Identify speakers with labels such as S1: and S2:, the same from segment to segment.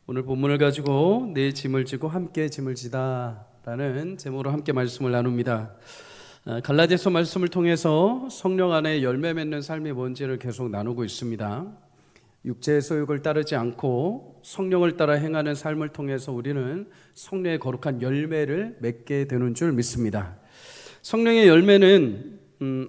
S1: 오늘 본문을 가지고 내 짐을 지고 함께 짐을 지다 라는 제목으로 함께 말씀을 나눕니다. 갈라디아서 말씀을 통해서 성령 안에 열매 맺는 삶이 뭔지를 계속 나누고 있습니다. 육체의 소욕을 따르지 않고 성령을 따라 행하는 삶을 통해서 우리는 성령의 거룩한 열매를 맺게 되는 줄 믿습니다. 성령의 열매는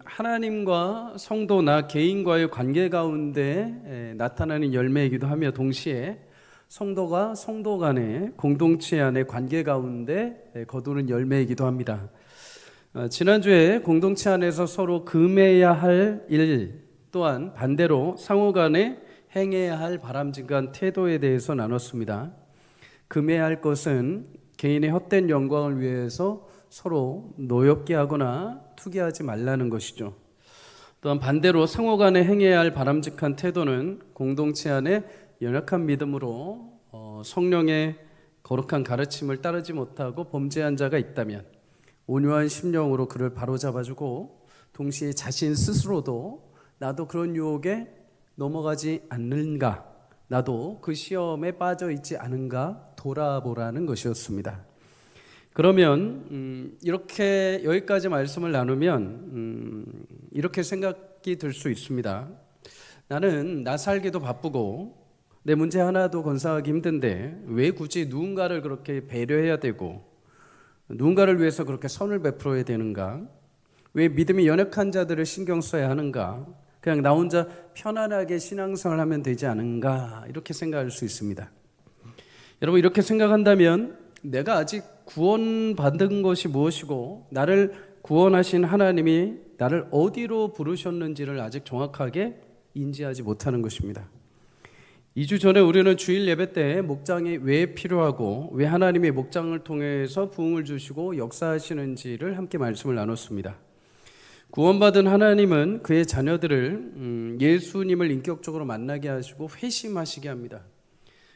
S1: 하나님과 성도 나 개인과의 관계 가운데 나타나는 열매이기도 하며 동시에 성도가 성도 간의 공동체 안의 관계 가운데 거두는 열매이기도 합니다. 지난주에 공동체 안에서 서로 금해야 할 일 또한 반대로 상호 간에 행해야 할 바람직한 태도에 대해서 나눴습니다. 금해야 할 것은 개인의 헛된 영광을 위해서 서로 노엽게 하거나 투기하지 말라는 것이죠. 또한 반대로 상호 간에 행해야 할 바람직한 태도는 공동체 안에 연약한 믿음으로 성령의 거룩한 가르침을 따르지 못하고 범죄한 자가 있다면 온유한 심령으로 그를 바로잡아주고 동시에 자신 스스로도 나도 그런 유혹에 넘어가지 않는가, 나도 그 시험에 빠져 있지 않은가 돌아보라는 것이었습니다. 그러면 이렇게 여기까지 말씀을 나누면 이렇게 생각이 들 수 있습니다. 나는 나 살기도 바쁘고 내 문제 하나도 건사하기 힘든데 왜 굳이 누군가를 그렇게 배려해야 되고 누군가를 위해서 그렇게 선을 베풀어야 되는가? 왜 믿음이 연약한 자들을 신경 써야 하는가? 그냥 나 혼자 편안하게 신앙생활을 하면 되지 않은가? 이렇게 생각할 수 있습니다. 여러분, 이렇게 생각한다면 내가 아직 구원받은 것이 무엇이고 나를 구원하신 하나님이 나를 어디로 부르셨는지를 아직 정확하게 인지하지 못하는 것입니다. 2주 전에 우리는 주일 예배 때 목장이 왜 필요하고 왜 하나님이 목장을 통해서 부흥을 주시고 역사하시는지를 함께 말씀을 나눴습니다. 구원받은 하나님은 그의 자녀들을 예수님을 인격적으로 만나게 하시고 회심하시게 합니다.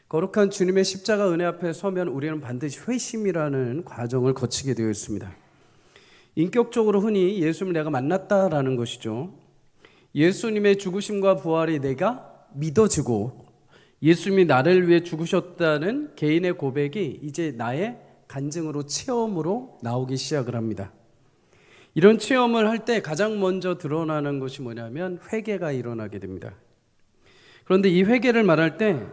S1: 거룩한 주님의 십자가 은혜 앞에 서면 우리는 반드시 회심이라는 과정을 거치게 되어 있습니다. 인격적으로 흔히 예수님을 내가 만났다라는 것이죠. 예수님의 죽으심과 부활이 내가 믿어지고 예수님이 나를 위해 죽으셨다는 개인의 고백이 이제 나의 간증으로 체험으로 나오기 시작을 합니다. 이런 체험을 할 때 가장 먼저 드러나는 것이 뭐냐면 회개가 일어나게 됩니다. 그런데 이 회개를 말할 때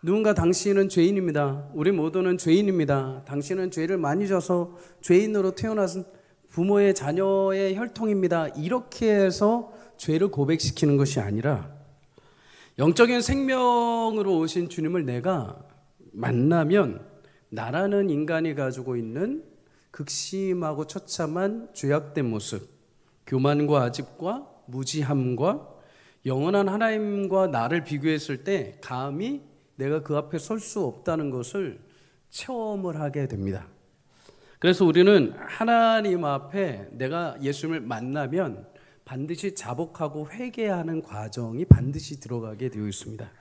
S1: 누군가 당신은 죄인입니다. 우리 모두는 죄인입니다. 당신은 죄를 많이 져서 죄인으로 태어나서 부모의 자녀의 혈통입니다. 이렇게 해서 죄를 고백시키는 것이 아니라 영적인 생명으로 오신 주님을 내가 만나면 나라는 인간이 가지고 있는 극심하고 처참한 죄악된 모습, 교만과 아집과 무지함과 영원한 하나님과 나를 비교했을 때 감히 내가 그 앞에 설 수 없다는 것을 체험을 하게 됩니다. 그래서 우리는 하나님 앞에 내가 예수님을 만나면 반드시 자복하고 회개하는 과정이 반드시 들어가게 되어 있습니다.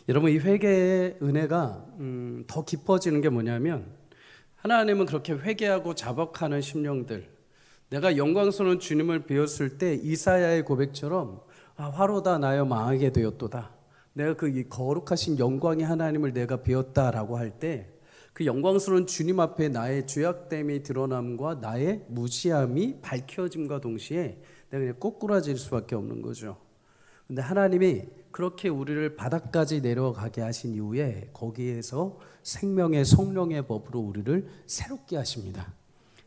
S1: 여러분, 이 회개의 은혜가 더 깊어지는 게 뭐냐면 하나님은 그렇게 회개하고 자복하는 심령들, 내가 영광스러운 주님을 배웠을 때 이사야의 고백처럼 화로다 나여 망하게 되었도다. 내가 그 거룩하신 영광의 하나님을 내가 배웠다라고 할 때 그 영광스러운 주님 앞에 나의 죄악됨이 드러남과 나의 무지함이 밝혀짐과 동시에 내가 그냥 꼬꾸라질 수밖에 없는 거죠. 근데 하나님이 그렇게 우리를 바닥까지 내려가게 하신 이후에 거기에서 생명의 성령의 법으로 우리를 새롭게 하십니다.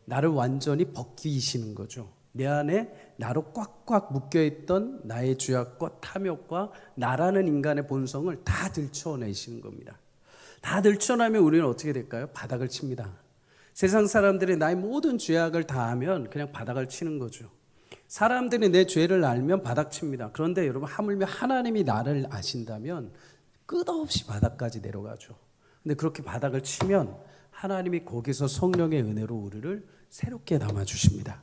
S1: 나를 완전히 벗기시는 거죠. 내 안에 나로 꽉꽉 묶여있던 나의 죄악과 탐욕과 나라는 인간의 본성을 다 들춰내시는 겁니다. 다 들춰내면 우리는 어떻게 될까요? 바닥을 칩니다. 세상 사람들이 나의 모든 죄악을 다 하면 그냥 바닥을 치는 거죠. 사람들이 내 죄를 알면 바닥칩니다. 그런데 여러분, 하물며 하나님이 나를 아신다면 끝없이 바닥까지 내려가죠. 근데 그렇게 바닥을 치면 하나님이 거기서 성령의 은혜로 우리를 새롭게 담아주십니다.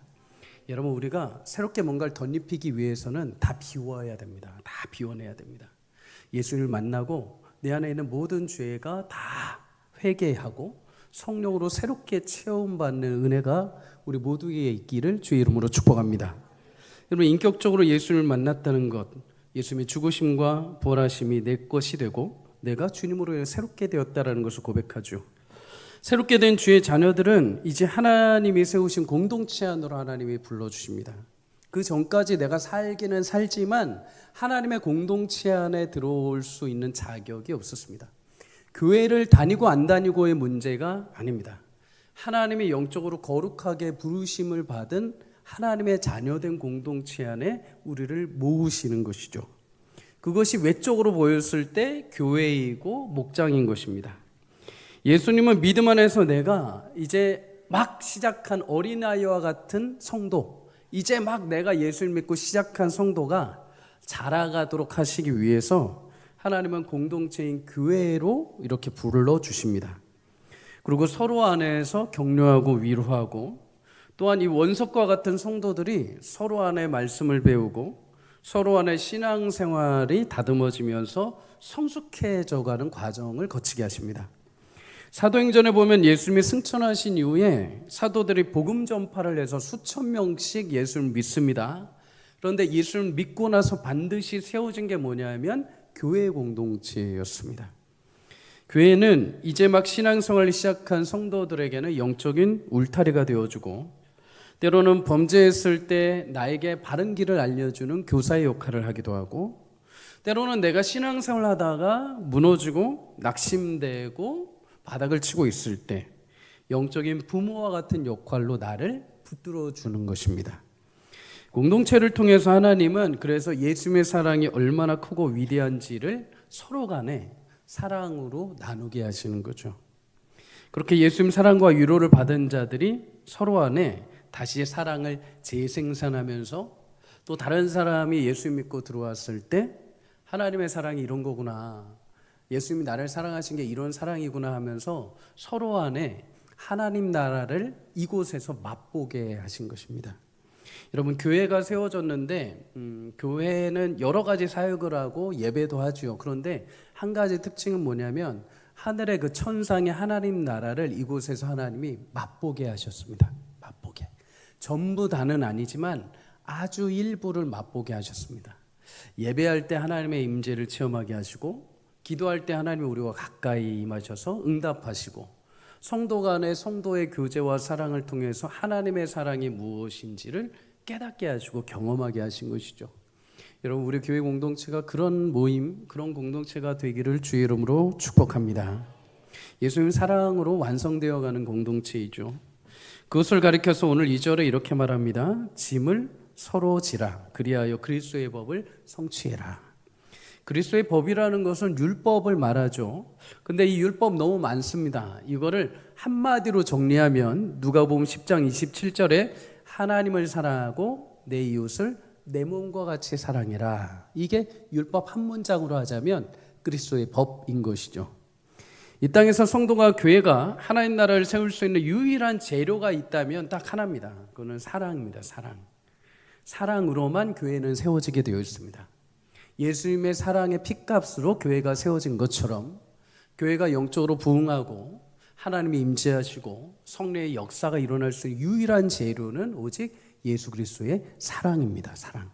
S1: 여러분, 우리가 새롭게 뭔가를 덧입히기 위해서는 다 비워야 됩니다. 다 비워내야 됩니다. 예수를 만나고 내 안에 있는 모든 죄가 다 회개하고 성령으로 새롭게 체험받는 은혜가 우리 모두에게 있기를 주의 이름으로 축복합니다. 여러분, 인격적으로 예수를 만났다는 것, 예수님의 죽으심과 부활하심이 내 것이 되고 내가 주님으로 새롭게 되었다라는 것을 고백하죠. 새롭게 된 주의 자녀들은 이제 하나님이 세우신 공동체 안으로 하나님이 불러주십니다. 그 전까지 내가 살기는 살지만 하나님의 공동체 안에 들어올 수 있는 자격이 없었습니다. 교회를 다니고 안 다니고의 문제가 아닙니다. 하나님이 영적으로 거룩하게 부르심을 받은 하나님의 자녀된 공동체 안에 우리를 모으시는 것이죠. 그것이 외적으로 보였을 때 교회이고 목장인 것입니다. 예수님은 믿음 안에서 내가 이제 막 시작한 어린아이와 같은 성도, 이제 막 내가 예수를 믿고 시작한 성도가 자라가도록 하시기 위해서 하나님은 공동체인 교회로 이렇게 불러주십니다. 그리고 서로 안에서 격려하고 위로하고, 또한 이 원석과 같은 성도들이 서로 안에 말씀을 배우고 서로 안에 신앙생활이 다듬어지면서 성숙해져가는 과정을 거치게 하십니다. 사도행전에 보면 예수님이 승천하신 이후에 사도들이 복음 전파를 해서 수천 명씩 예수를 믿습니다. 그런데 예수를 믿고 나서 반드시 세워진 게 뭐냐면 교회 공동체였습니다. 교회는 이제 막 신앙생활을 시작한 성도들에게는 영적인 울타리가 되어주고, 때로는 범죄했을 때 나에게 바른 길을 알려주는 교사의 역할을 하기도 하고, 때로는 내가 신앙생활을 하다가 무너지고 낙심되고 바닥을 치고 있을 때 영적인 부모와 같은 역할로 나를 붙들어 주는 것입니다. 공동체를 통해서 하나님은 그래서 예수님의 사랑이 얼마나 크고 위대한지를 서로 간에 사랑으로 나누게 하시는 거죠. 그렇게 예수님 사랑과 위로를 받은 자들이 서로 안에 다시 사랑을 재생산하면서 또 다른 사람이 예수 믿고 들어왔을 때 하나님의 사랑이 이런 거구나, 예수님이 나를 사랑하신 게 이런 사랑이구나 하면서 서로 안에 하나님 나라를 이곳에서 맛보게 하신 것입니다. 여러분, 교회가 세워졌는데 교회는 여러 가지 사역을 하고 예배도 하죠. 그런데 한 가지 특징은 뭐냐면 하늘의 그 천상의 하나님 나라를 이곳에서 하나님이 맛보게 하셨습니다. 맛보게. 전부 다는 아니지만 아주 일부를 맛보게 하셨습니다. 예배할 때 하나님의 임재를 체험하게 하시고, 기도할 때 하나님이 우리와 가까이 임하셔서 응답하시고, 성도 간의 성도의 교제와 사랑을 통해서 하나님의 사랑이 무엇인지를 깨닫게 하시고 경험하게 하신 것이죠. 여러분, 우리 교회 공동체가 그런 모임, 그런 공동체가 되기를 주의 이름으로 축복합니다. 예수님 사랑으로 완성되어가는 공동체이죠. 그것을 가리켜서 오늘 2절에 이렇게 말합니다. 짐을 서로 지라, 그리하여 그리스도의 법을 성취해라. 그리스도의 법이라는 것은 율법을 말하죠. 근데 이 율법 너무 많습니다. 이거를 한마디로 정리하면 누가복음 10장 27절에 하나님을 사랑하고 내 이웃을 내 몸과 같이 사랑해라. 이게 율법 한 문장으로 하자면 그리스도의 법인 것이죠. 이 땅에서 성도가, 교회가 하나님 나라를 세울 수 있는 유일한 재료가 있다면 딱 하나입니다. 그거는 사랑입니다. 사랑. 사랑으로만 교회는 세워지게 되어 있습니다. 예수님의 사랑의 핏값으로 교회가 세워진 것처럼 교회가 영적으로 부흥하고 하나님이 임재하시고 성령의 역사가 일어날 수 있는 유일한 재료는 오직 예수 그리스도의 사랑입니다. 사랑.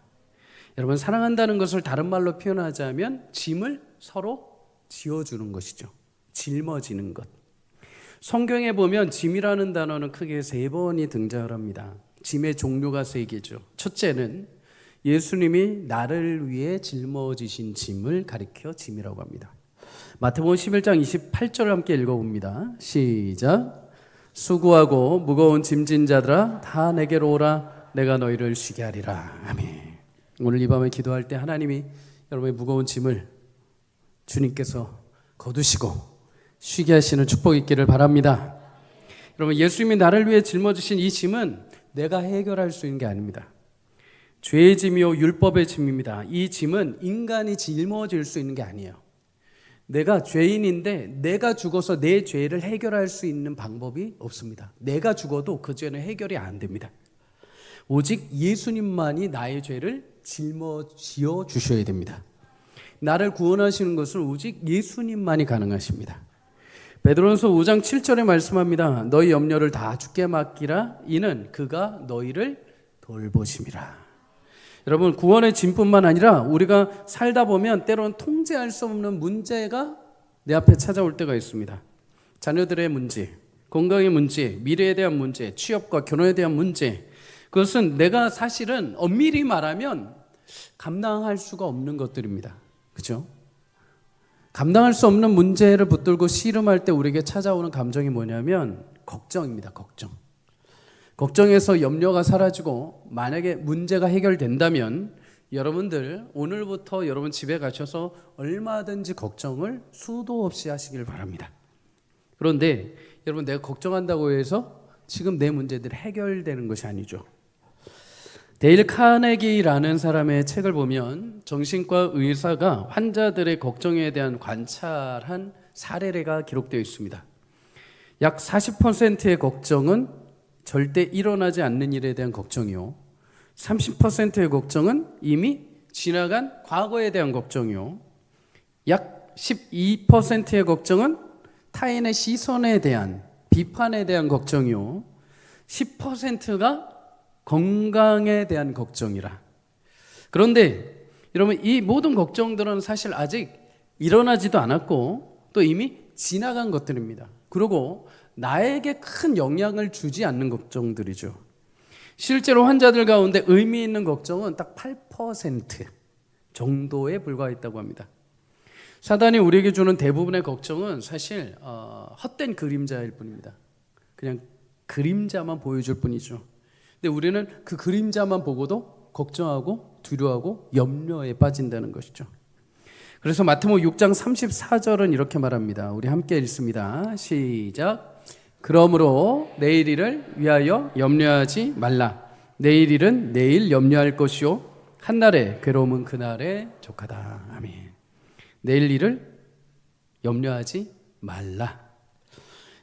S1: 여러분, 사랑한다는 것을 다른 말로 표현하자면 짐을 서로 지어주는 것이죠. 짊어지는 것. 성경에 보면 짐이라는 단어는 크게 3번이 등장을 합니다. 짐의 종류가 3개죠. 첫째는 예수님이 나를 위해 짊어지신 짐을 가리켜 짐이라고 합니다. 마태복음 11장 28절을 함께 읽어봅니다. 시작. 수고하고 무거운 짐진 자들아 다 내게로 오라, 내가 너희를 쉬게 하리라. 아멘. 오늘 이 밤에 기도할 때 하나님이 여러분의 무거운 짐을 주님께서 거두시고 쉬게 하시는 축복 있기를 바랍니다. 여러분, 예수님이 나를 위해 짊어지신 이 짐은 내가 해결할 수 있는 게 아닙니다. 죄의 짐이요 율법의 짐입니다. 이 짐은 인간이 짊어질 수 있는 게 아니에요. 내가 죄인인데 내가 죽어서 내 죄를 해결할 수 있는 방법이 없습니다. 내가 죽어도 그 죄는 해결이 안 됩니다. 오직 예수님만이 나의 죄를 짊어지어 주셔야 됩니다. 나를 구원하시는 것은 오직 예수님만이 가능하십니다. 베드로전서 5장 7절에 말씀합니다. 너희 염려를 다 주께 맡기라, 이는 그가 너희를 돌보심이라. 여러분, 구원의 짐뿐만 아니라 우리가 살다 보면 때로는 통제할 수 없는 문제가 내 앞에 찾아올 때가 있습니다. 자녀들의 문제, 건강의 문제, 미래에 대한 문제, 취업과 결혼에 대한 문제. 그것은 내가 사실은 엄밀히 말하면 감당할 수가 없는 것들입니다. 그렇죠? 감당할 수 없는 문제를 붙들고 씨름할 때 우리에게 찾아오는 감정이 뭐냐면 걱정입니다. 걱정. 걱정에서 염려가 사라지고 만약에 문제가 해결된다면 여러분들 오늘부터 여러분 집에 가셔서 얼마든지 걱정을 수도 없이 하시길 바랍니다. 그런데 여러분 내가 걱정한다고 해서 지금 내 문제들이 해결되는 것이 아니죠. 데일 카네기라는 사람의 책을 보면 정신과 의사가 환자들의 걱정에 대한 관찰한 사례가 기록되어 있습니다. 약 40%의 걱정은 절대 일어나지 않는 일에 대한 걱정이요, 30%의 걱정은 이미 지나간 과거에 대한 걱정이요, 약 12%의 걱정은 타인의 시선에 대한 비판에 대한 걱정이요, 10%가 건강에 대한 걱정이라. 그런데 여러분 이 모든 걱정들은 사실 아직 일어나지도 않았고 또 이미 지나간 것들입니다. 그리고 나에게 큰 영향을 주지 않는 걱정들이죠. 실제로 환자들 가운데 의미 있는 걱정은 딱 8% 정도에 불과했다고 합니다. 사단이 우리에게 주는 대부분의 걱정은 사실 헛된 그림자일 뿐입니다. 그냥 그림자만 보여줄 뿐이죠. 근데 우리는 그 그림자만 보고도 걱정하고 두려워하고 염려에 빠진다는 것이죠. 그래서 마태복음 6장 34절은 이렇게 말합니다. 우리 함께 읽습니다. 시작. 그러므로 내일 일을 위하여 염려하지 말라. 내일 일은 내일 염려할 것이요 한날의 괴로움은 그날에 족하다. 아멘. 내일 일을 염려하지 말라.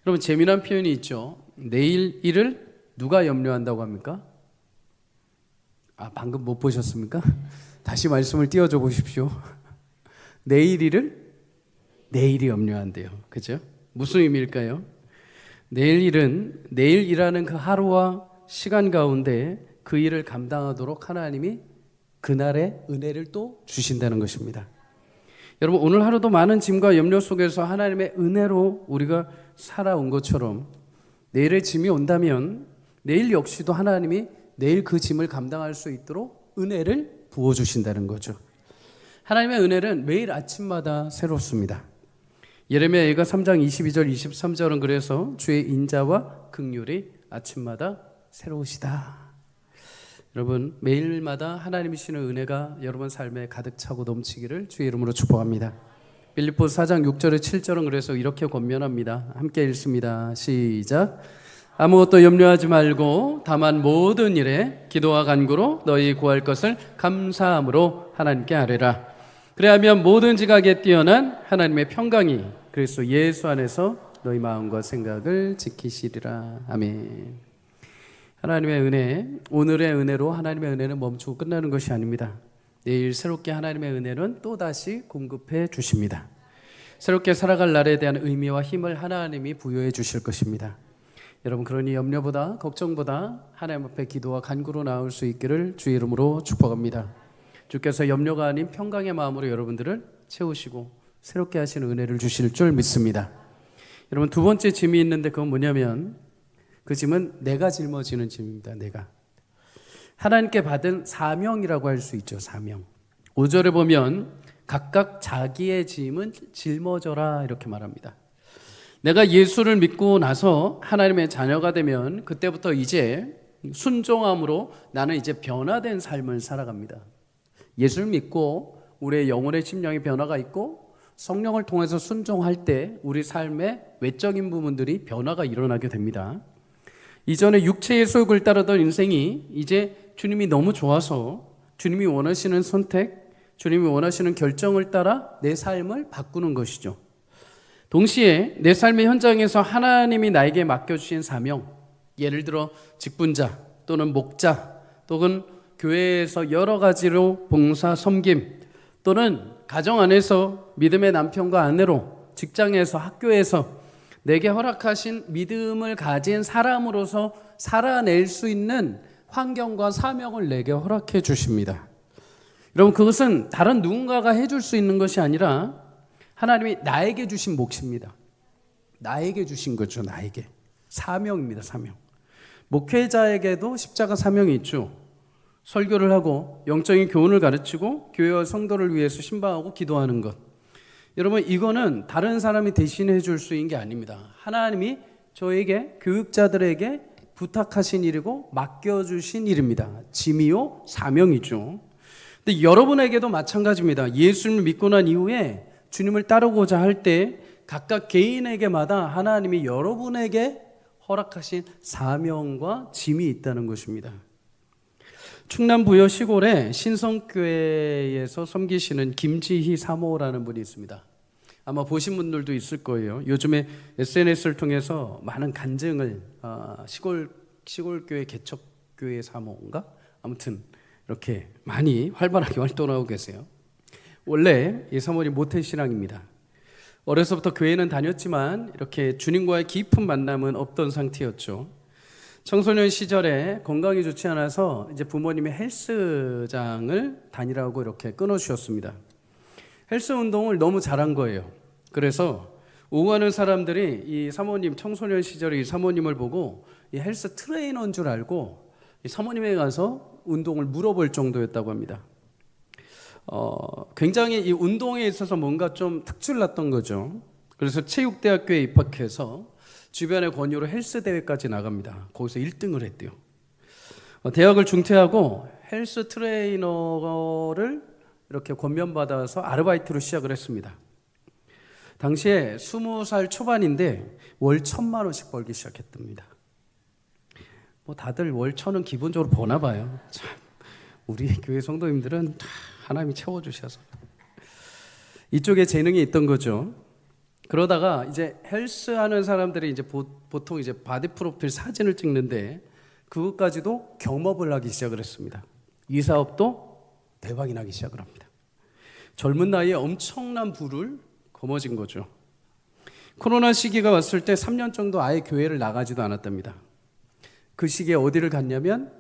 S1: 여러분 재미난 표현이 있죠. 내일 일을 누가 염려한다고 합니까? 방금 못 보셨습니까? 다시 말씀을 띄워줘 보십시오. 내일 일을 내일이 염려한대요. 그죠? 무슨 의미일까요? 내일 일은 내일이라는 그 하루와 시간 가운데 그 일을 감당하도록 하나님이 그날의 은혜를 또 주신다는 것입니다. 여러분 오늘 하루도 많은 짐과 염려 속에서 하나님의 은혜로 우리가 살아온 것처럼 내일의 짐이 온다면 내일 역시도 하나님이 내일 그 짐을 감당할 수 있도록 은혜를 부어주신다는 거죠. 하나님의 은혜는 매일 아침마다 새롭습니다. 예레미야 예가 3장 22절 23절은 그래서 주의 인자와 긍휼이 아침마다 새로우시다. 여러분 매일마다 하나님이 주시는 은혜가 여러분 삶에 가득 차고 넘치기를 주의 이름으로 축복합니다. 빌립보서 4장 6절에 7절은 그래서 이렇게 권면합니다. 함께 읽습니다. 시작. 아무것도 염려하지 말고 다만 모든 일에 기도와 간구로 너희 구할 것을 감사함으로 하나님께 아뢰라. 그래야면 모든 지각에 뛰어난 하나님의 평강이 그리스도 예수 안에서 너희 마음과 생각을 지키시리라. 아멘. 하나님의 은혜, 오늘의 은혜로 하나님의 은혜는 멈추고 끝나는 것이 아닙니다. 내일 새롭게 하나님의 은혜는 또다시 공급해 주십니다. 새롭게 살아갈 날에 대한 의미와 힘을 하나님이 부여해 주실 것입니다. 여러분 그러니 염려보다 걱정보다 하나님 앞에 기도와 간구로 나올 수 있기를 주의 이름으로 축복합니다. 주께서 염려가 아닌 평강의 마음으로 여러분들을 채우시고 새롭게 하시는 은혜를 주실 줄 믿습니다. 여러분 두 번째 짐이 있는데 그건 뭐냐면 그 짐은 내가 짊어지는 짐입니다. 내가 하나님께 받은 사명이라고 할 수 있죠. 사명. 5절에 보면 각각 자기의 짐은 짊어져라 이렇게 말합니다. 내가 예수를 믿고 나서 하나님의 자녀가 되면 그때부터 이제 순종함으로 나는 이제 변화된 삶을 살아갑니다. 예수를 믿고 우리의 영혼의 심령의 변화가 있고 성령을 통해서 순종할 때 우리 삶의 외적인 부분들이 변화가 일어나게 됩니다. 이전에 육체의 소욕을 따르던 인생이 이제 주님이 너무 좋아서 주님이 원하시는 선택, 주님이 원하시는 결정을 따라 내 삶을 바꾸는 것이죠. 동시에 내 삶의 현장에서 하나님이 나에게 맡겨주신 사명, 예를 들어 직분자 또는 목자 또는 교회에서 여러 가지로 봉사 섬김 또는 가정 안에서 믿음의 남편과 아내로 직장에서 학교에서 내게 허락하신 믿음을 가진 사람으로서 살아낼 수 있는 환경과 사명을 내게 허락해 주십니다. 여러분 그것은 다른 누군가가 해줄 수 있는 것이 아니라 하나님이 나에게 주신 몫입니다. 나에게 주신 거죠. 나에게. 사명입니다. 사명. 목회자에게도 십자가 사명이 있죠. 설교를 하고 영적인 교훈을 가르치고 교회와 성도를 위해서 신방하고 기도하는 것. 여러분, 이거는 다른 사람이 대신해 줄 수 있는 게 아닙니다. 하나님이 저에게, 교육자들에게 부탁하신 일이고 맡겨주신 일입니다. 짐이요 사명이죠. 근데 여러분에게도 마찬가지입니다. 예수님을 믿고 난 이후에 주님을 따르고자 할 때 각각 개인에게마다 하나님이 여러분에게 허락하신 사명과 짐이 있다는 것입니다. 충남 부여 시골에 신성교회에서 섬기시는 김지희 사모라는 분이 있습니다. 아마 보신 분들도 있을 거예요. 요즘에 SNS를 통해서 많은 간증을 시골교회 개척교회 사모인가? 아무튼 이렇게 많이 활발하게 활동하고 계세요. 원래 이 사모님 모태신앙입니다. 어려서부터 교회는 다녔지만 이렇게 주님과의 깊은 만남은 없던 상태였죠. 청소년 시절에 건강이 좋지 않아서 이제 부모님이 헬스장을 다니라고 이렇게 끊어주셨습니다. 헬스 운동을 너무 잘한 거예요. 그래서 오가는 사람들이 이 사모님, 청소년 시절에 이 사모님을 보고 이 헬스 트레이너인 줄 알고 이 사모님에 가서 운동을 물어볼 정도였다고 합니다. 굉장히 이 운동에 있어서 뭔가 좀 특출났던 거죠. 그래서 체육대학교에 입학해서 주변의 권유로 헬스 대회까지 나갑니다. 거기서 1등을 했대요. 대학을 중퇴하고 헬스 트레이너를 이렇게 권면받아서 아르바이트로 시작을 했습니다. 당시에 20살 초반인데 월 1,000만 원씩 벌기 시작했답니다. 뭐 다들 월 1,000은 기본적으로 버나 봐요. 참, 우리 교회 성도님들은 하나님이 채워주셔서 이쪽에 재능이 있던 거죠. 그러다가 이제 헬스하는 사람들이 이제 보통 이제 바디 프로필 사진을 찍는데 그것까지도 겸업을 하기 시작을 했습니다. 이 사업도 대박이 나기 시작을 합니다. 젊은 나이에 엄청난 부를 거머쥔 거죠. 코로나 시기가 왔을 때 3년 정도 아예 교회를 나가지도 않았답니다. 그 시기에 어디를 갔냐면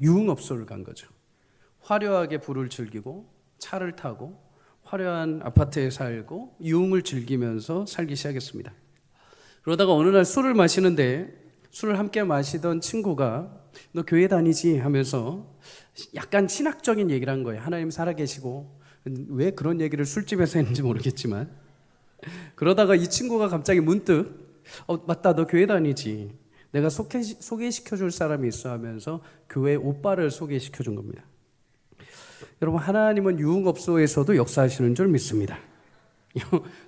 S1: 유흥업소를 간 거죠. 화려하게 부를 즐기고 차를 타고 화려한 아파트에 살고 유흥을 즐기면서 살기 시작했습니다. 그러다가 어느 날 술을 마시는데 술을 함께 마시던 친구가 너 교회 다니지? 하면서 약간 신학적인 얘기를 한 거예요. 하나님 살아계시고 왜 그런 얘기를 술집에서 했는지 모르겠지만 그러다가 이 친구가 갑자기 문득 맞다 너 교회 다니지? 내가 소개시켜 줄 사람이 있어 하면서 교회 오빠를 소개시켜 준 겁니다. 여러분, 하나님은 유흥업소에서도 역사하시는 줄 믿습니다.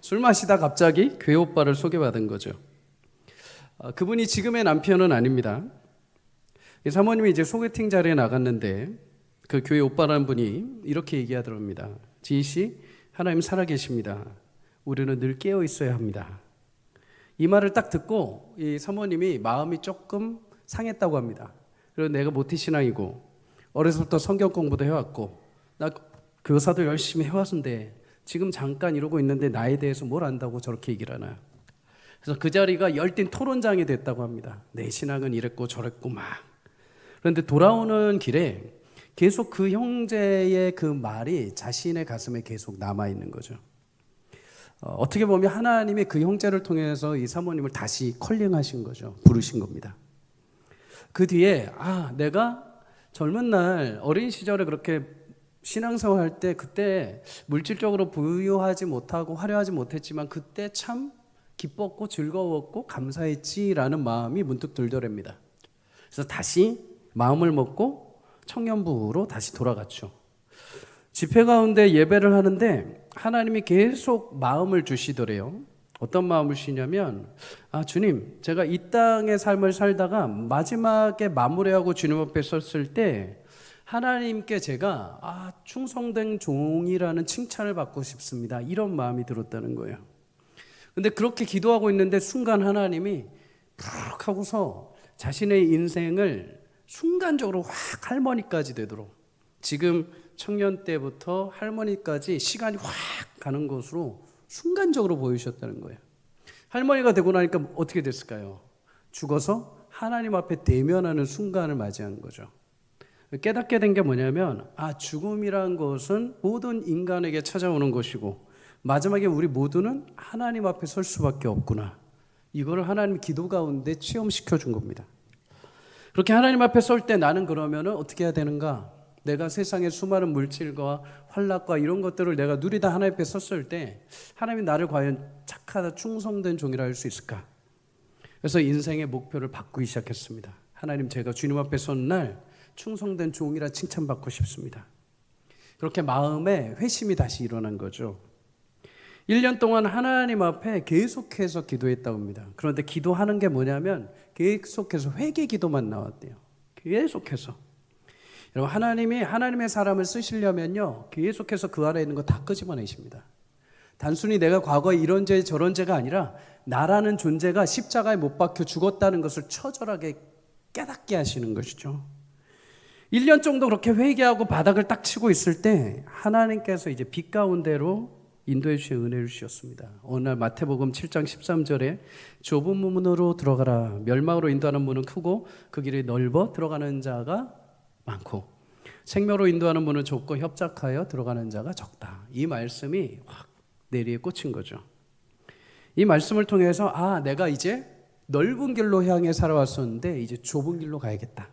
S1: 술 마시다 갑자기 교회 오빠를 소개받은 거죠. 그분이 지금의 남편은 아닙니다. 사모님이 이제 소개팅 자리에 나갔는데 그 교회 오빠라는 분이 이렇게 얘기하더랍니다. 지희 씨, 하나님 살아계십니다. 우리는 늘 깨어 있어야 합니다. 이 말을 딱 듣고 이 사모님이 마음이 조금 상했다고 합니다. 그리고 내가 모태신앙이고 어려서부터 성경 공부도 해왔고 나 교사도 열심히 해왔는데 지금 잠깐 이러고 있는데 나에 대해서 뭘 안다고 저렇게 얘기를 하나요? 그래서 그 자리가 열띤 토론장이 됐다고 합니다. 내 신앙은 이랬고 저랬고 막. 그런데 돌아오는 길에 계속 그 형제의 그 말이 자신의 가슴에 계속 남아있는 거죠. 어떻게 보면 하나님이 그 형제를 통해서 이 사모님을 다시 컬링하신 거죠. 부르신 겁니다. 그 뒤에 내가 젊은 날 어린 시절에 그렇게 신앙생활 할 때 그때 물질적으로 부유하지 못하고 화려하지 못했지만 그때 참 기뻤고 즐거웠고 감사했지라는 마음이 문득 들더랍니다. 그래서 다시 마음을 먹고 청년부로 다시 돌아갔죠. 집회 가운데 예배를 하는데 하나님이 계속 마음을 주시더래요. 어떤 마음을 주시냐면 주님, 제가 이 땅의 삶을 살다가 마지막에 마무리하고 주님 앞에 섰을 때 하나님께 제가 충성된 종이라는 칭찬을 받고 싶습니다. 이런 마음이 들었다는 거예요. 근데 그렇게 기도하고 있는데 순간 하나님이 푹 하고서 자신의 인생을 순간적으로 확 할머니까지 되도록 지금 청년 때부터 할머니까지 시간이 확 가는 것으로 순간적으로 보이셨다는 거예요. 할머니가 되고 나니까 어떻게 됐을까요? 죽어서 하나님 앞에 대면하는 순간을 맞이한 거죠. 깨닫게 된 게 뭐냐면 죽음이란 것은 모든 인간에게 찾아오는 것이고 마지막에 우리 모두는 하나님 앞에 설 수밖에 없구나. 이거를 하나님 기도 가운데 체험시켜 준 겁니다. 그렇게 하나님 앞에 설 때 나는 그러면 어떻게 해야 되는가? 내가 세상의 수많은 물질과 환락과 이런 것들을 내가 누리다 하나님 앞에 섰을 때 하나님이 나를 과연 착하다 충성된 종이라 할 수 있을까? 그래서 인생의 목표를 바꾸기 시작했습니다. 하나님, 제가 주님 앞에 선 날 충성된 종이라 칭찬받고 싶습니다. 그렇게 마음에 회심이 다시 일어난 거죠. 1년 동안 하나님 앞에 계속해서 기도했다고 합니다. 그런데 기도하는 게 뭐냐면 계속해서 회개 기도만 나왔대요. 계속해서. 여러분, 하나님이 하나님의 사람을 쓰시려면요, 계속해서 그 안에 있는 거 다 끄집어내십니다. 단순히 내가 과거에 이런 죄 저런 죄가 아니라 나라는 존재가 십자가에 못 박혀 죽었다는 것을 처절하게 깨닫게 하시는 것이죠. 1년 정도 그렇게 회개하고 바닥을 딱 치고 있을 때 하나님께서 이제 빛 가운데로 인도해 주신 은혜를 주셨습니다. 어느 날 마태복음 7장 13절에 좁은 문으로 들어가라. 멸망으로 인도하는 문은 크고 그 길이 넓어 들어가는 자가 많고 생명으로 인도하는 문은 좁고 협착하여 들어가는 자가 적다. 이 말씀이 확 내리에 꽂힌 거죠. 이 말씀을 통해서 내가 이제 넓은 길로 향해 살아왔었는데 이제 좁은 길로 가야겠다.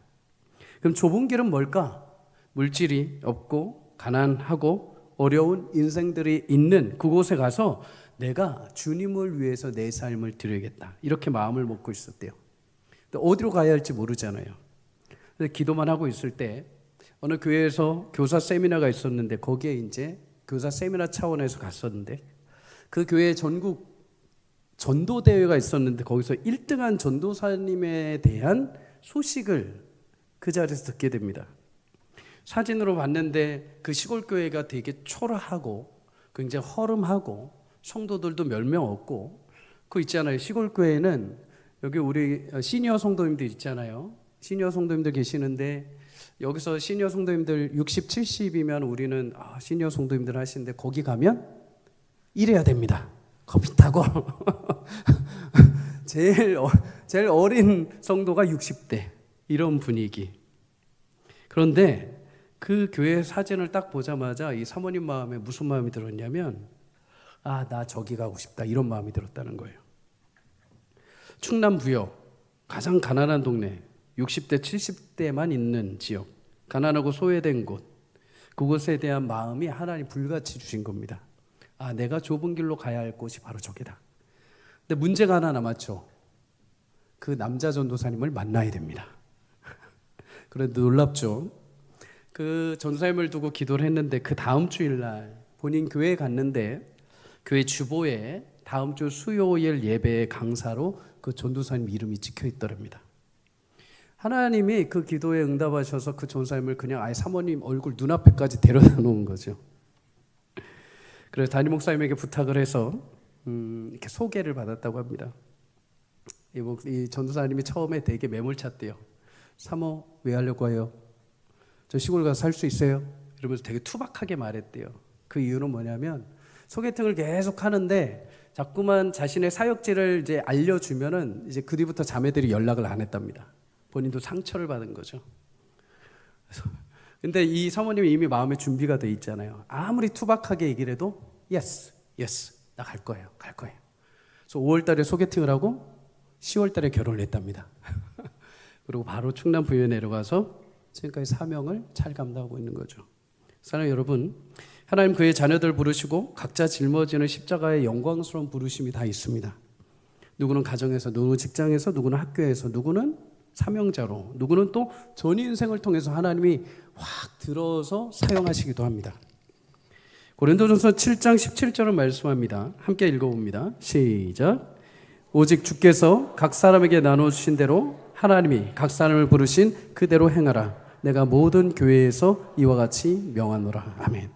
S1: 그럼 좁은 길은 뭘까? 물질이 없고 가난하고 어려운 인생들이 있는 그곳에 가서 내가 주님을 위해서 내 삶을 드려야겠다. 이렇게 마음을 먹고 있었대요. 어디로 가야 할지 모르잖아요. 그래서 기도만 하고 있을 때 어느 교회에서 교사 세미나가 있었는데 거기에 이제 교사 세미나 차원에서 갔었는데 그 교회에 전국 전도대회가 있었는데 거기서 1등한 전도사님에 대한 소식을 그 자리에서 듣게 됩니다. 사진으로 봤는데 그 시골 교회가 되게 초라하고 굉장히 허름하고 성도들도 몇 명 없고 그 있잖아요. 시골 교회는 여기 우리 시니어 성도님들 있잖아요. 시니어 성도님들 계시는데 여기서 시니어 성도님들 60, 70이면 우리는 시니어 성도님들 하시는데 거기 가면 이래야 됩니다. 커피 타고 제일 어린 성도가 60대 이런 분위기. 그런데 그 교회 사진을 딱 보자마자 이 사모님 마음에 무슨 마음이 들었냐면 나 저기 가고 싶다 이런 마음이 들었다는 거예요. 충남 부여 가장 가난한 동네 60대 70대만 있는 지역 가난하고 소외된 곳 그곳에 대한 마음이 하나님 불같이 주신 겁니다. 내가 좁은 길로 가야 할 곳이 바로 저기다. 근데 문제가 하나 남았죠. 그 남자 전도사님을 만나야 됩니다. 그런데 놀랍죠. 그 전도사님을 두고 기도를 했는데 그 다음 주일날 본인 교회에 갔는데 교회 주보에 다음 주 수요일 예배의 강사로 그 전도사님 이름이 찍혀 있더랍니다. 하나님이 그 기도에 응답하셔서 그 전도사님을 그냥 아예 사모님 얼굴 눈앞에까지 데려다 놓은 거죠. 그래서 담임 목사님에게 부탁을 해서 이렇게 소개를 받았다고 합니다. 이 전도사님이 처음에 되게 매몰찼대요. 사모 왜 하려고 해요? 저 시골 가서 살 수 있어요? 이러면서 되게 투박하게 말했대요. 그 이유는 뭐냐면 소개팅을 계속 하는데 자꾸만 자신의 사역지를 이제 알려주면은 이제 그 뒤부터 자매들이 연락을 안 했답니다. 본인도 상처를 받은 거죠. 근데 이 사모님이 이미 마음의 준비가 돼 있잖아요. 아무리 투박하게 얘기를 해도 yes, 나 갈 거예요. 그래서 5월 달에 소개팅을 하고 10월 달에 결혼을 했답니다. 그리고 바로 충남 부여에 내려가서 지금까지 사명을 잘 감당하고 있는 거죠. 사랑하는 여러분, 하나님 그의 자녀들 부르시고 각자 짊어지는 십자가의 영광스러운 부르심이 다 있습니다. 누구는 가정에서, 누구는 직장에서, 누구는 학교에서, 누구는 사명자로, 누구는 또 전 인생을 통해서 하나님이 확 들어서 사용하시기도 합니다. 고린도전서 7장 17절을 말씀합니다. 함께 읽어봅니다. 시작. 오직 주께서 각 사람에게 나눠주신 대로 하나님이 각 사람을 부르신 그대로 행하라. 내가 모든 교회에서 이와 같이 명하노라. 아멘.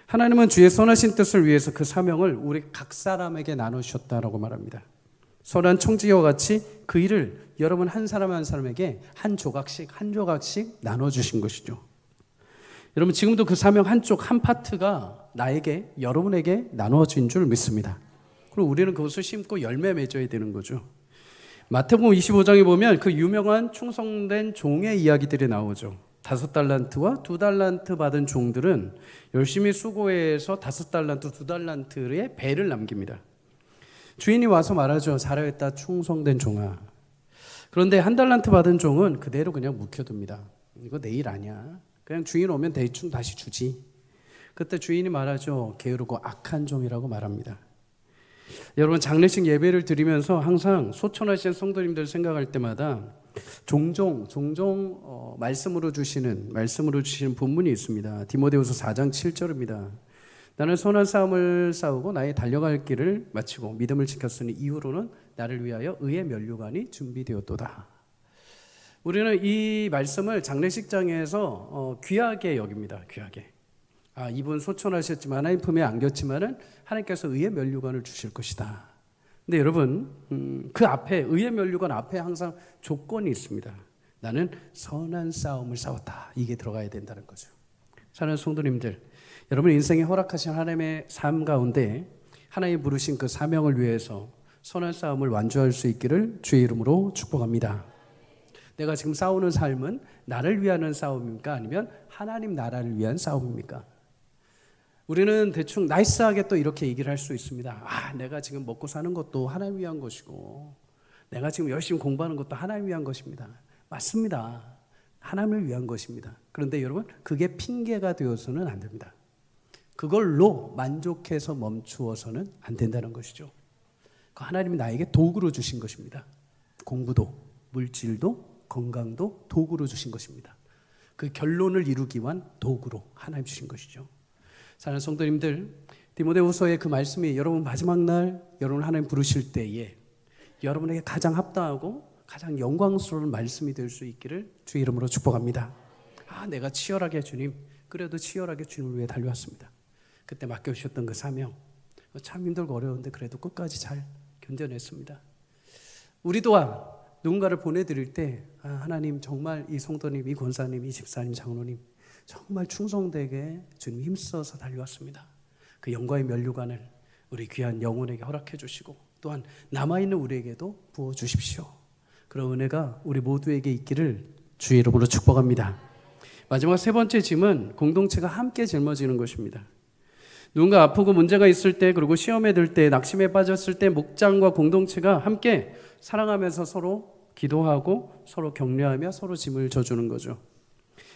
S1: 하나님은 주의 선하신 뜻을 위해서 그 사명을 우리 각 사람에게 나누셨다라고 말합니다. 선한 청지기와 같이 그 일을 여러분 한 사람 한 사람에게 한 조각씩 나눠주신 것이죠. 여러분 지금도 그 사명 한쪽 한 파트가 나에게 여러분에게 나눠진 줄 믿습니다. 그리고 우리는 그것을 심고 열매 맺어야 되는 거죠. 마태복음 25장에 보면 그 유명한 충성된 종의 이야기들이 나오죠. 5달란트와 2달란트 받은 종들은 열심히 수고해서 5달란트, 2달란트의 배를 남깁니다. 주인이 와서 말하죠. 잘하였다 충성된 종아. 그런데 1달란트 받은 종은 그대로 그냥 묵혀둡니다. 이거 내일 아니야. 그냥 주인 오면 대충 다시 주지. 그때 주인이 말하죠. 게으르고 악한 종이라고 말합니다. 여러분, 장례식 예배를 드리면서 항상 소천하신 성도님들 생각할 때마다 종종 말씀으로 주시는 본문이 있습니다. 디모데후서 4장 7절입니다. 나는 선한 싸움을 싸우고 나의 달려갈 길을 마치고 믿음을 지켰으니 이후로는 나를 위하여 의의 면류관이 준비되었도다. 우리는 이 말씀을 장례식장에서 귀하게 여깁니다. 귀하게. 이분 소천하셨지만 하나님 품에 안겼지만은 하나님께서 의의 면류관을 주실 것이다. 근데 여러분, 그 앞에 의의 면류관 앞에 항상 조건이 있습니다. 나는 선한 싸움을 싸웠다. 이게 들어가야 된다는 거죠. 사랑하는 성도님들, 여러분 인생에 허락하신 하나님의 삶 가운데 하나님 부르신 그 사명을 위해서 선한 싸움을 완주할 수 있기를 주의 이름으로 축복합니다. 내가 지금 싸우는 삶은 나를 위한 싸움입니까? 아니면 하나님 나라를 위한 싸움입니까? 우리는 대충 나이스하게 또 이렇게 얘기를 할 수 있습니다. 내가 지금 먹고 사는 것도 하나님 위한 것이고 내가 지금 열심히 공부하는 것도 하나님 위한 것입니다. 맞습니다. 하나님을 위한 것입니다. 그런데 여러분, 그게 핑계가 되어서는 안 됩니다. 그걸로 만족해서 멈추어서는 안 된다는 것이죠. 그 하나님이 나에게 도구로 주신 것입니다. 공부도, 물질도, 건강도 도구로 주신 것입니다. 그 결론을 이루기 위한 도구로 하나님 주신 것이죠. 사랑하는 성도님들, 디모데후서의 그 말씀이 여러분 마지막 날 여러분 하나님 부르실 때에 여러분에게 가장 합당하고 가장 영광스러운 말씀이 될 수 있기를 주의 이름으로 축복합니다. 내가 치열하게 주님, 그래도 치열하게 주님을 위해 달려왔습니다. 그때 맡겨주셨던 그 사명, 참 힘들고 어려운데 그래도 끝까지 잘 견뎌냈습니다. 우리 또한 누군가를 보내드릴 때 하나님 정말 이 성도님, 이 권사님, 이 집사님, 장로님 정말 충성되게 주님 힘써서 달려왔습니다. 그 영광의 면류관을 우리 귀한 영혼에게 허락해 주시고 또한 남아있는 우리에게도 부어주십시오. 그런 은혜가 우리 모두에게 있기를 주의 이름으로 축복합니다. 마지막 세 번째 짐은 공동체가 함께 짊어지는 것입니다. 누군가 아프고 문제가 있을 때, 그리고 시험에 들 때, 낙심에 빠졌을 때 목장과 공동체가 함께 사랑하면서 서로 기도하고 서로 격려하며 서로 짐을 져주는 거죠.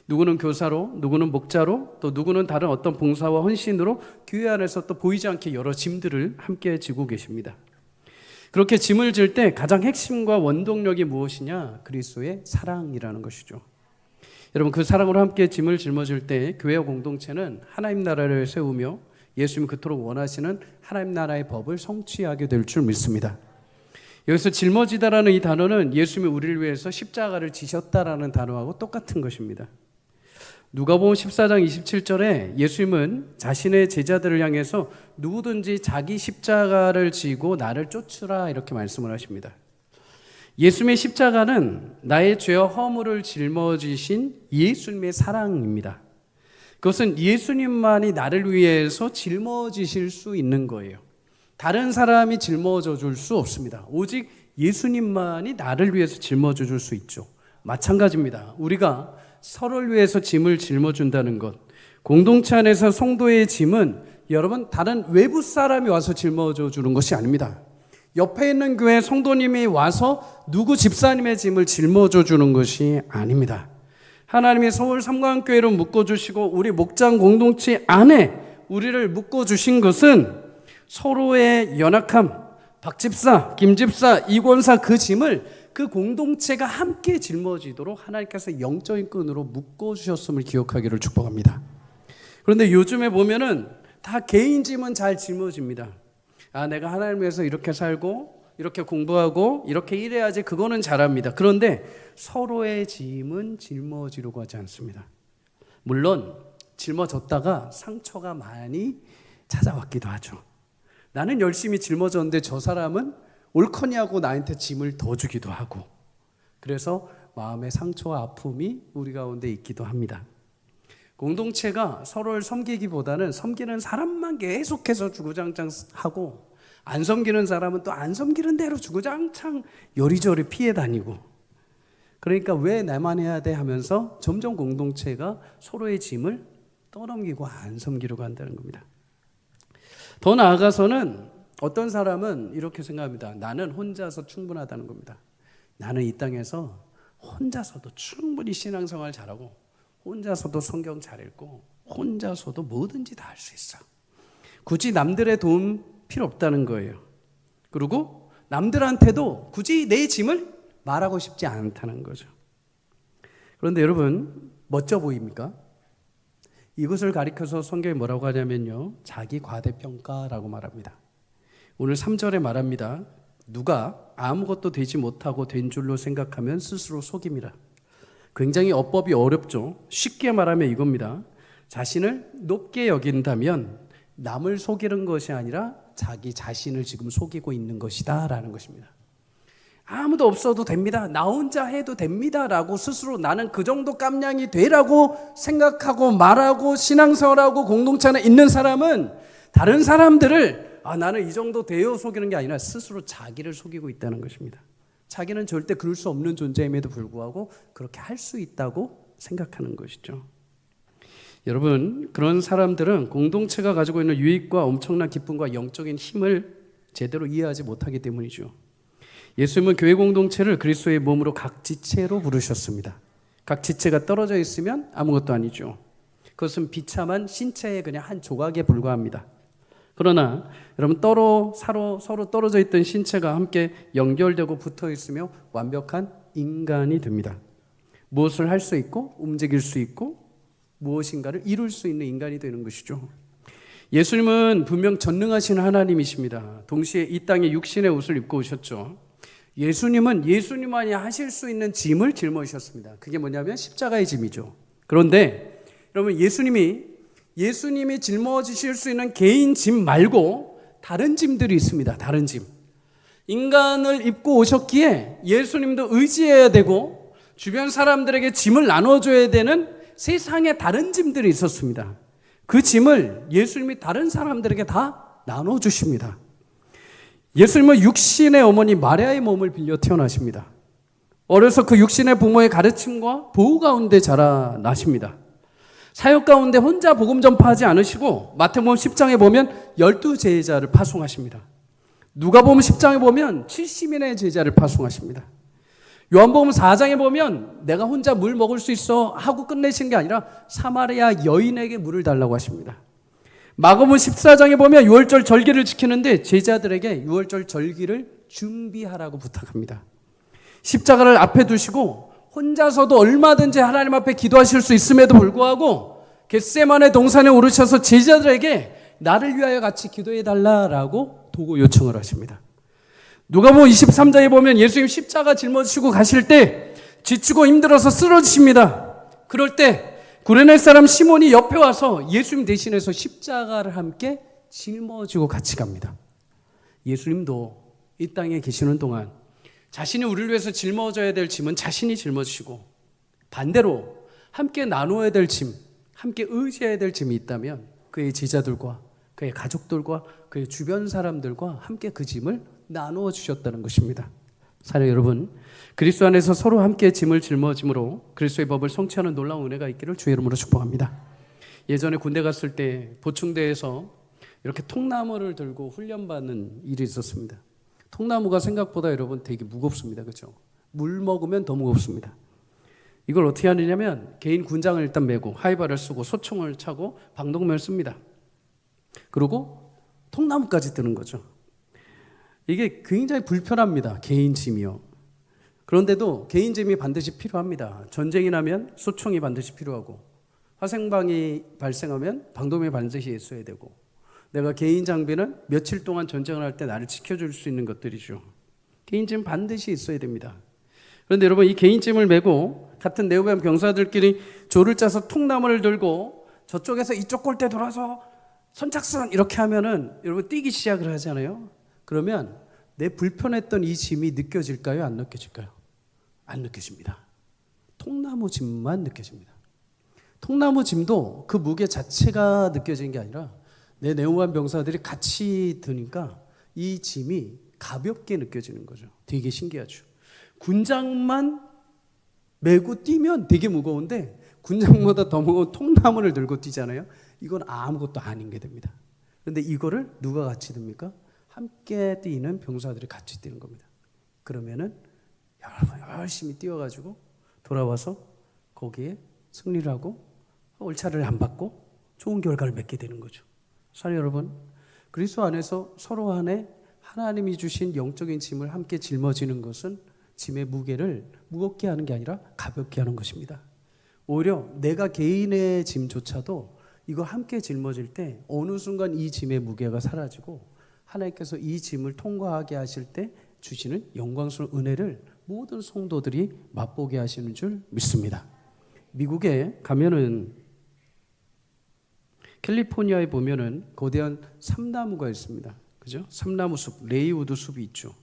S1: 누구는 교사로, 누구는 목자로, 또 누구는 다른 어떤 봉사와 헌신으로 교회 안에서 또 보이지 않게 여러 짐들을 함께 지고 계십니다. 그렇게 짐을 질 때 가장 핵심과 원동력이 무엇이냐? 그리스도의 사랑이라는 것이죠. 여러분, 그 사랑으로 함께 짐을 짊어질 때 교회와 공동체는 하나님 나라를 세우며 예수님이 그토록 원하시는 하나님 나라의 법을 성취하게 될 줄 믿습니다. 여기서 짊어지다라는 이 단어는 예수님이 우리를 위해서 십자가를 지셨다라는 단어하고 똑같은 것입니다. 누가복음 14장 27절에 예수님은 자신의 제자들을 향해서 누구든지 자기 십자가를 지고 나를 쫓으라 이렇게 말씀을 하십니다. 예수님의 십자가는 나의 죄와 허물을 짊어지신 예수님의 사랑입니다. 그것은 예수님만이 나를 위해서 짊어지실 수 있는 거예요. 다른 사람이 짊어져 줄 수 없습니다. 오직 예수님만이 나를 위해서 짊어져 줄 수 있죠. 마찬가지입니다. 우리가 서로를 위해서 짐을 짊어준다는 것, 공동체 안에서 성도의 짐은 여러분 다른 외부 사람이 와서 짊어져 주는 것이 아닙니다. 옆에 있는 교회 성도님이 와서 누구 집사님의 짐을 짊어져 주는 것이 아닙니다. 하나님이 서울 삼광교회로 묶어주시고 우리 목장 공동체 안에 우리를 묶어주신 것은 서로의 연약함, 박 집사, 김 집사, 이 권사 그 짐을 그 공동체가 함께 짊어지도록 하나님께서 영적인 끈으로 묶어주셨음을 기억하기를 축복합니다. 그런데 요즘에 보면은 다 개인 짐은 잘 짊어집니다. 내가 하나님을 위해서 이렇게 살고 이렇게 공부하고 이렇게 일해야지, 그거는 잘합니다. 그런데 서로의 짐은 짊어지려고 하지 않습니다. 물론 짊어졌다가 상처가 많이 찾아왔기도 하죠. 나는 열심히 짊어졌는데 저 사람은 옳거니하고 나한테 짐을 더 주기도 하고, 그래서 마음의 상처와 아픔이 우리 가운데 있기도 합니다. 공동체가 서로를 섬기기보다는 섬기는 사람만 계속해서 주구장창 하고 안 섬기는 사람은 또 안 섬기는 대로 주구장창 요리조리 피해 다니고, 그러니까 왜 나만 해야 돼 하면서 점점 공동체가 서로의 짐을 떠넘기고 안 섬기려고 한다는 겁니다. 더 나아가서는 어떤 사람은 이렇게 생각합니다. 나는 혼자서 충분하다는 겁니다. 나는 이 땅에서 혼자서도 충분히 신앙생활 잘하고 혼자서도 성경 잘 읽고 혼자서도 뭐든지 다 할 수 있어. 굳이 남들의 도움 필요 없다는 거예요. 그리고 남들한테도 굳이 내 짐을 말하고 싶지 않다는 거죠. 그런데 여러분, 멋져 보입니까? 이것을 가리켜서 성경이 뭐라고 하냐면요, 자기 과대평가라고 말합니다. 오늘 3절에 말합니다. 누가 아무것도 되지 못하고 된 줄로 생각하면 스스로 속임이라. 굉장히 어법이 어렵죠. 쉽게 말하면 이겁니다. 자신을 높게 여긴다면 남을 속이는 것이 아니라 자기 자신을 지금 속이고 있는 것이다 라는 것입니다. 아무도 없어도 됩니다. 나 혼자 해도 됩니다 라고 스스로 나는 그 정도 깜냥이 되라고 생각하고 말하고 신앙생활하고 공동체 안에 있는 사람은 다른 사람들을 나는 이 정도 돼요 속이는 게 아니라 스스로 자기를 속이고 있다는 것입니다. 자기는 절대 그럴 수 없는 존재임에도 불구하고 그렇게 할 수 있다고 생각하는 것이죠. 여러분, 그런 사람들은 공동체가 가지고 있는 유익과 엄청난 기쁨과 영적인 힘을 제대로 이해하지 못하기 때문이죠. 예수님은 교회 공동체를 그리스도의 몸으로 각 지체로 부르셨습니다. 각 지체가 떨어져 있으면 아무것도 아니죠. 그것은 비참한 신체의 그냥 한 조각에 불과합니다. 그러나 여러분, 서로 떨어져 있던 신체가 함께 연결되고 붙어 있으며 완벽한 인간이 됩니다. 무엇을 할 수 있고 움직일 수 있고 무엇인가를 이룰 수 있는 인간이 되는 것이죠. 예수님은 분명 전능하신 하나님이십니다. 동시에 이 땅에 육신의 옷을 입고 오셨죠. 예수님은 예수님만이 하실 수 있는 짐을 짊어지셨습니다. 그게 뭐냐면 십자가의 짐이죠. 그런데 여러분, 예수님이 짊어지실 수 있는 개인 짐 말고 다른 짐들이 있습니다. 다른 짐. 인간을 입고 오셨기에 예수님도 의지해야 되고 주변 사람들에게 짐을 나눠줘야 되는 세상에 다른 짐들이 있었습니다. 그 짐을 예수님이 다른 사람들에게 다 나눠주십니다. 예수님은 육신의 어머니 마리아의 몸을 빌려 태어나십니다. 어려서 그 육신의 부모의 가르침과 보호 가운데 자라나십니다. 사역 가운데 혼자 복음 전파하지 않으시고 마태복음 10장에 보면 12제자를 파송하십니다. 누가복음 10장에 보면 70인의 제자를 파송하십니다. 요한복음 4장에 보면 내가 혼자 물 먹을 수 있어 하고 끝내신 게 아니라 사마리아 여인에게 물을 달라고 하십니다. 마가복음 14장에 보면 유월절 절기를 지키는데 제자들에게 유월절 절기를 준비하라고 부탁합니다. 십자가를 앞에 두시고 혼자서도 얼마든지 하나님 앞에 기도하실 수 있음에도 불구하고 겟세마네 동산에 오르셔서 제자들에게 나를 위하여 같이 기도해달라고 도구 요청을 하십니다. 누가복음 23장에 보면 예수님 십자가 짊어지시고 가실 때 지치고 힘들어서 쓰러지십니다. 그럴 때 구레네 사람 시몬이 옆에 와서 예수님 대신해서 십자가를 함께 짊어지고 같이 갑니다. 예수님도 이 땅에 계시는 동안 자신이 우리를 위해서 짊어져야 될 짐은 자신이 짊어지시고 반대로 함께 나누어야 될 짐, 함께 의지해야 될 짐이 있다면 그의 제자들과 그의 가족들과 그의 주변 사람들과 함께 그 짐을 나누어 주셨다는 것입니다. 사랑 여러분, 그리스도 안에서 서로 함께 짐을 짊어짐으로 그리스도의 법을 성취하는 놀라운 은혜가 있기를 주의 이름으로 축복합니다. 예전에 군대 갔을 때 보충대에서 이렇게 통나무를 들고 훈련받는 일이 있었습니다. 통나무가 생각보다 여러분 되게 무겁습니다. 그렇죠? 물 먹으면 더 무겁습니다. 이걸 어떻게 하느냐면 개인 군장을 일단 메고 하이바를 쓰고 소총을 차고 방독면을 씁니다. 그리고 통나무까지 드는 거죠. 이게 굉장히 불편합니다. 개인 짐이요. 그런데도 개인 짐이 반드시 필요합니다. 전쟁이 나면 소총이 반드시 필요하고 화생방이 발생하면 방독면이 반드시 있어야 되고 내가 개인 장비는 며칠 동안 전쟁을 할 때 나를 지켜줄 수 있는 것들이죠. 개인 짐 반드시 있어야 됩니다. 그런데 여러분, 이 개인 짐을 메고 같은 내후반 병사들끼리 조를 짜서 통나무를 들고 저쪽에서 이쪽 골대 돌아서 선착순 이렇게 하면은 여러분 뛰기 시작을 하잖아요. 그러면 내 불편했던 이 짐이 느껴질까요? 안 느껴질까요? 안 느껴집니다. 통나무 짐만 느껴집니다. 통나무 짐도 그 무게 자체가 느껴지는 게 아니라 내 내후반 병사들이 같이 드니까 이 짐이 가볍게 느껴지는 거죠. 되게 신기하죠. 군장만 메고 뛰면 되게 무거운데 군장보다 더 무거운 통나무를 들고 뛰잖아요. 이건 아무것도 아닌 게 됩니다. 그런데 이거를 누가 같이 듭니까? 함께 뛰는 병사들이 같이 뛰는 겁니다. 그러면은 열심히 뛰어가지고 돌아와서 거기에 승리를 하고 월차를 안 받고 좋은 결과를 맺게 되는 거죠. 사랑하는 여러분, 그리스도 안에서 서로 안에 하나님이 주신 영적인 짐을 함께 짊어지는 것은 짐의 무게를 무겁게 하는 게 아니라 가볍게 하는 것입니다. 오히려 내가 개인의 짐조차도 이거 함께 짊어질 때 어느 순간 이 짐의 무게가 사라지고 하나님께서 이 짐을 통과하게 하실 때 주시는 영광스러운 은혜를 모든 성도들이 맛보게 하시는 줄 믿습니다. 미국에 가면은 캘리포니아에 보면은 거대한 삼나무가 있습니다. 그죠? 삼나무 숲, 레이우드 숲이 있죠.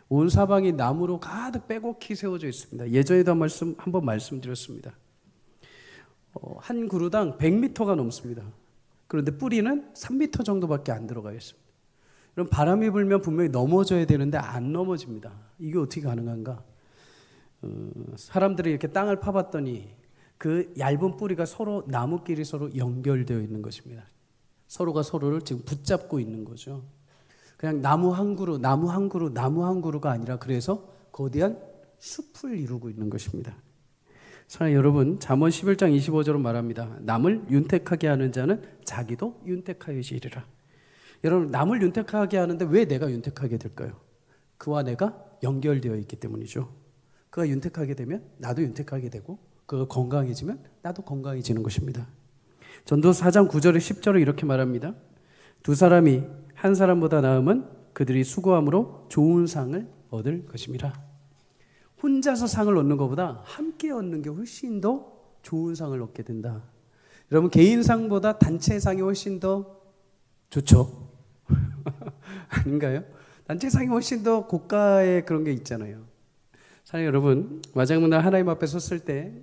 S1: 온 사방이 나무로 가득 빼곡히 세워져 있습니다. 예전에도 한번 말씀드렸습니다. 한 그루당 100m가 넘습니다. 그런데 뿌리는 3m 정도밖에 안 들어가 있습니다. 그럼 바람이 불면 분명히 넘어져야 되는데 안 넘어집니다. 이게 어떻게 가능한가? 사람들이 이렇게 땅을 파봤더니 그 얇은 뿌리가 서로 나무끼리 서로 연결되어 있는 것입니다. 서로가 서로를 지금 붙잡고 있는 거죠. 그냥 나무 한 그루가 아니라 그래서 거대한 숲을 이루고 있는 것입니다. 사랑하는 여러분, 잠언 11장 25절은 말합니다. 남을 윤택하게 하는 자는 자기도 윤택하여지리라. 여러분, 남을 윤택하게 하는데 왜 내가 윤택하게 될까요? 그와 내가 연결되어 있기 때문이죠. 그가 윤택하게 되면 나도 윤택하게 되고, 그가 건강해지면 나도 건강해지는 것입니다. 전도서 4장 9절에 10절을 이렇게 말합니다. 두 사람이 한 사람보다 나으면 그들이 수고함으로 좋은 상을 얻을 것입니다. 혼자서 상을 얻는 것보다 함께 얻는 게 훨씬 더 좋은 상을 얻게 된다. 여러분, 개인상보다 단체상이 훨씬 더 좋죠? 아닌가요? 단체상이 훨씬 더 고가의 그런 게 있잖아요. 사랑하는 여러분, 마지막날 하나님 앞에 섰을 때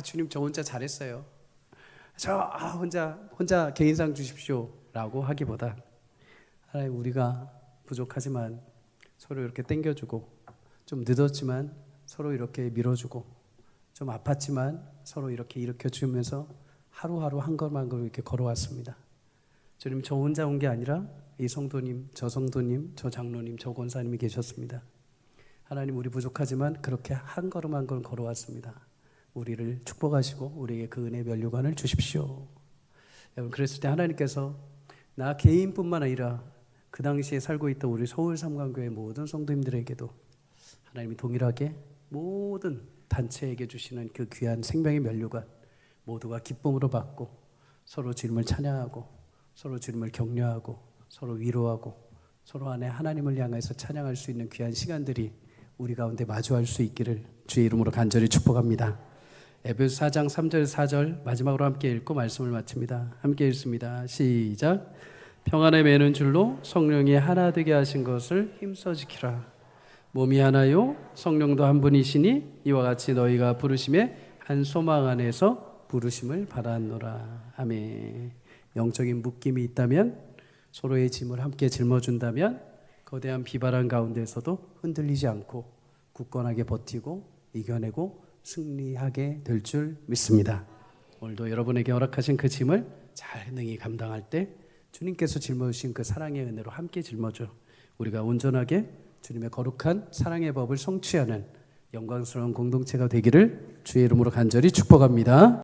S1: 주님 저 혼자 잘했어요. 혼자 개인상 주십시오 라고 하기보다 하나님, 우리가 부족하지만 서로 이렇게 땡겨주고, 좀 늦었지만 서로 이렇게 밀어주고, 좀 아팠지만 서로 이렇게 일으켜주면서 하루하루 한 걸음 한 걸음 이렇게 걸어왔습니다. 주님, 저 혼자 온 게 아니라 이 성도님, 저 장로님, 저 권사님이 계셨습니다. 하나님, 우리 부족하지만 그렇게 한 걸음 한 걸음 걸어왔습니다. 우리를 축복하시고 우리에게 그 은혜의 면류관을 주십시오. 여러분, 그랬을 때 하나님께서 나 개인뿐만 아니라 그 당시에 살고 있던 우리 서울 삼강교회 모든 성도님들에게도 하나님이 동일하게 모든 단체에게 주시는 그 귀한 생명의 면류관 모두가 기쁨으로 받고 서로 주님을 찬양하고 서로 주님을 격려하고 서로 위로하고 서로 안에 하나님을 향해서 찬양할 수 있는 귀한 시간들이 우리 가운데 마주할 수 있기를 주의 이름으로 간절히 축복합니다. 에베소 4장 3절 4절 마지막으로 함께 읽고 말씀을 마칩니다. 함께 읽습니다. 시작. 평안에 매는 줄로 성령이 하나 되게 하신 것을 힘써 지키라. 몸이 하나요 성령도 한 분이시니 이와 같이 너희가 부르심에 한 소망 안에서 부르심을 받았노라. 아멘. 영적인 묶임이 있다면, 서로의 짐을 함께 짊어준다면 거대한 비바람 가운데서도 흔들리지 않고 굳건하게 버티고 이겨내고 승리하게 될 줄 믿습니다. 오늘도 여러분에게 허락하신 그 짐을 잘 능히 감당할 때 주님께서 짊어주신 그 사랑의 은혜로 함께 짊어져 우리가 온전하게 주님의 거룩한 사랑의 법을 성취하는 영광스러운 공동체가 되기를 주의 이름으로 간절히 축복합니다.